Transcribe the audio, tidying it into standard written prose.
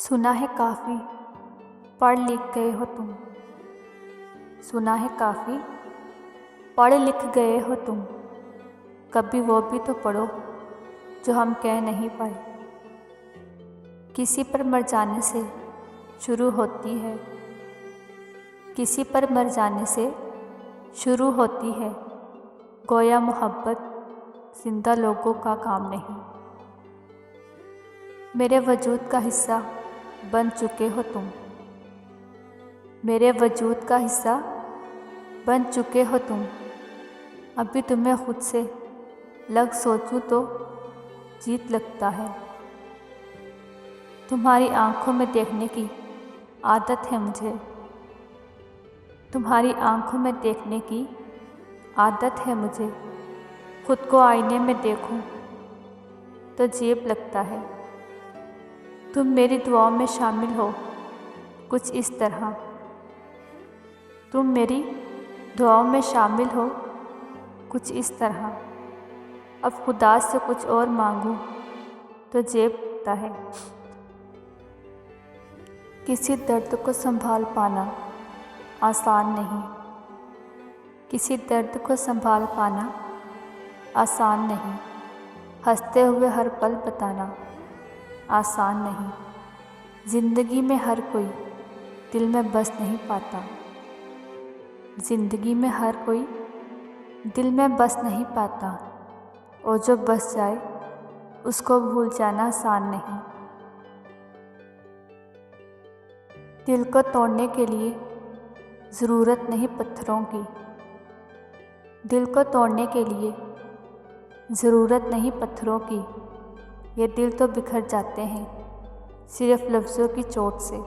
सुना है काफ़ी पढ़ लिख गए हो तुम। सुना है काफ़ी पढ़ लिख गए हो तुम। कभी वो भी तो पढ़ो जो हम कह नहीं पाए। किसी पर मर जाने से शुरू होती है, किसी पर मर जाने से शुरू होती है। गोया मोहब्बत जिंदा लोगों का काम नहीं। मेरे वजूद का हिस्सा बन चुके हो तुम। मेरे वजूद का हिस्सा बन चुके हो तुम। अभी तुम्हें खुद से लग सोचूं तो जीत लगता है। तुम्हारी आंखों में देखने की आदत है मुझे। तुम्हारी आंखों में देखने की आदत है मुझे। खुद को आईने में देखूं तो अजीब लगता है। तुम मेरी दुआओं में शामिल हो कुछ इस तरह। तुम मेरी दुआओं में शामिल हो कुछ इस तरह। अब खुदा से कुछ और मांगूं तो अजीब लगता है। किसी दर्द को संभाल पाना आसान नहीं। किसी दर्द को संभाल पाना आसान नहीं। हंसते हुए हर पल बताना आसान नहीं। ज़िंदगी में हर कोई दिल में बस नहीं पाता। ज़िंदगी में हर कोई दिल में बस नहीं पाता, और जो बस जाए उसको भूल जाना आसान नहीं। दिल को तोड़ने के लिए ज़रूरत नहीं पत्थरों की। दिल को तोड़ने के लिए ज़रूरत नहीं पत्थरों की। ये दिल तो बिखर जाते हैं सिर्फ लफ्ज़ों की चोट से।